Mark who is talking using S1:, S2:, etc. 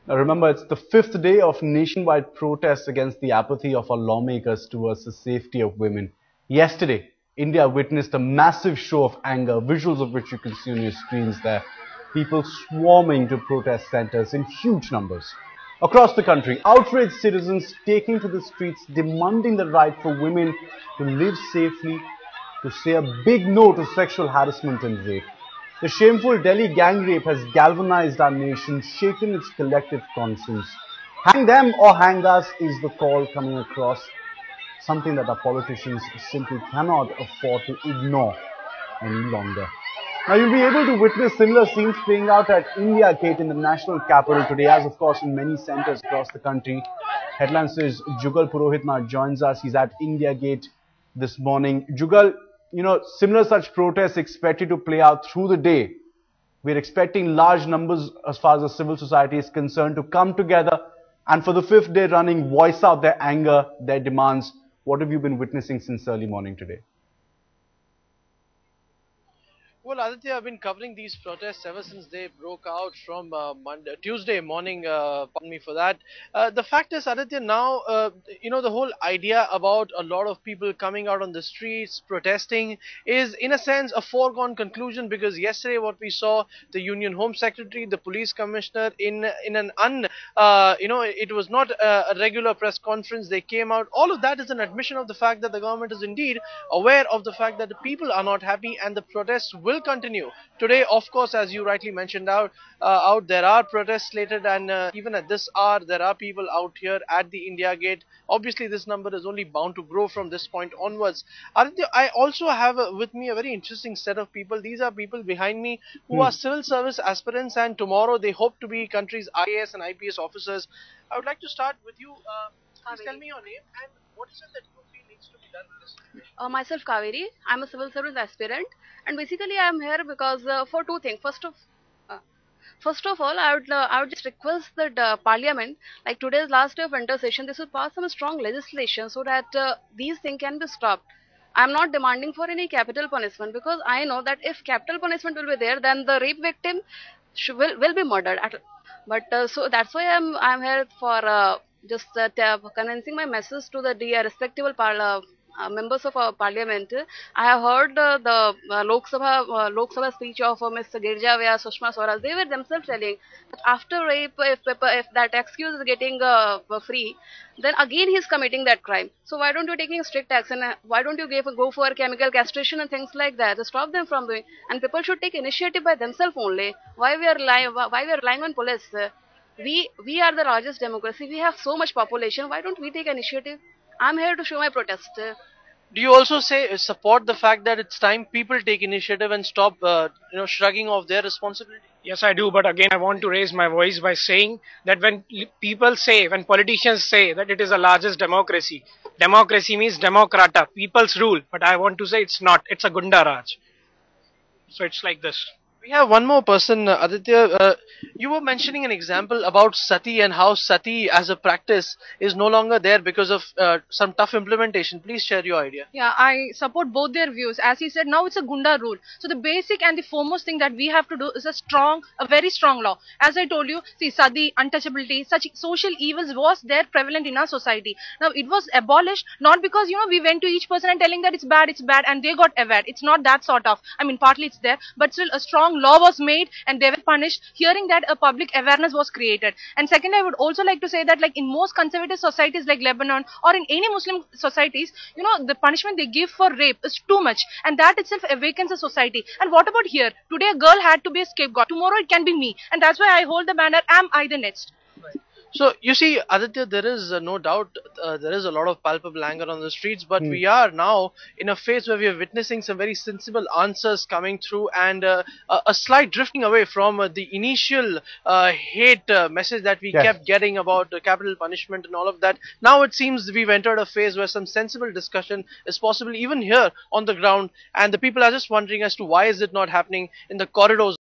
S1: Now remember, it's the fifth day of nationwide protests against the apathy of our lawmakers towards the safety of women. Yesterday, India witnessed a massive show of anger, visuals of which you can see on your screens there. People swarming to protest centers in huge numbers. Across the country, outraged citizens taking to the streets demanding the right for women to live safely, to say a big no to sexual harassment and rape. The shameful Delhi gang rape has galvanized our nation, shaken its collective conscience. Hang them or hang us is the call coming across, something that our politicians simply cannot afford to ignore any longer. Now you'll be able to witness similar scenes playing out at India Gate in the national capital today, as of course in many centers across the country. Headline says Jugal Purohit now joins us. He's at India Gate this morning. Jugal, similar such protests expected to play out through the day. We're expecting large numbers as far as the civil society is concerned to come together and for the fifth day running voice out their anger, their demands. What have you been witnessing since early morning today?
S2: Well, Aditya, I've been covering these protests ever since they broke out from Tuesday morning. Pardon me for that. The fact is, Aditya, now the whole idea about a lot of people coming out on the streets protesting is, in a sense, a foregone conclusion because yesterday what we saw, the Union Home Secretary, the Police Commissioner, in an it was not a regular press conference. They came out. All of that is an admission of the fact that the government is indeed aware of the fact that the people are not happy and the protests will continue. Today, of course, as you rightly mentioned out there are protests slated, and even at this hour, there are people out here at the India Gate. Obviously, this number is only bound to grow from this point onwards. Aditya, I also have with me a very interesting set of people. These are people behind me who are civil service aspirants, and tomorrow they hope to be country's IAS and IPS officers. I would like to start with you. Please tell me your name and what is it that you feel needs to be done in this situation?
S3: Myself Kaveri. I'm a civil service aspirant, and basically I'm here because for two things. Uh, first of all, I would just request that Parliament, like today's last day of winter session, they should pass some strong legislation so that these things can be stopped. I'm not demanding for any capital punishment because I know that if capital punishment will be there, then the rape victim will be murdered. But so that's why I'm here for just convincing my message to the respectable members of our parliament. I have heard Lok Sabha speech of Mr. Girja Vyas, Sushma Swaraj. They were themselves telling that after rape, if that excuse is getting free, then again he is committing that crime. So why don't you taking strict action? Why don't you go for chemical castration and things like that to stop them from doing? And people should take initiative by themselves only. Why we are relying on police? We are the largest democracy. We have so much population. Why don't we take initiative? I'm here to show my protest.
S2: Do you also say support the fact that it's time people take initiative and stop, shrugging off their responsibility?
S4: Yes, I do. But again, I want to raise my voice by saying that when politicians say that it is the largest democracy means democrata, people's rule. But I want to say it's not. It's a Gunda Raj. So it's like this.
S2: We have one more person, Aditya. You were mentioning an example about sati and how sati as a practice is no longer there because of some tough implementation. Please share your idea.
S5: Yeah, I support both their views. As he said, now it's a Gunda rule. So the basic and the foremost thing that we have to do is a very strong law. As I told you, see, sati, untouchability, such social evils was there prevalent in our society. Now it was abolished not because we went to each person and telling that it's bad, and they got aware. It's not that sort of. I mean, partly it's there, but still a strong law was made and they were punished. Hearing that, a public awareness was created. And second, I would also like to say that, like in most conservative societies like Lebanon or in any Muslim societies, the punishment they give for rape is too much, and that itself awakens a society. And what about here? Today a girl had to be a scapegoat. Tomorrow it can be me, and that's why I hold the banner, am I the next?
S2: So you see, Aditya, there is no doubt there is a lot of palpable anger on the streets, but we are now in a phase where we are witnessing some very sensible answers coming through, and a slight drifting away from the initial hate message that we kept getting about capital punishment and all of that. Now it seems we've entered a phase where some sensible discussion is possible even here on the ground, and the people are just wondering as to why is it not happening in the corridors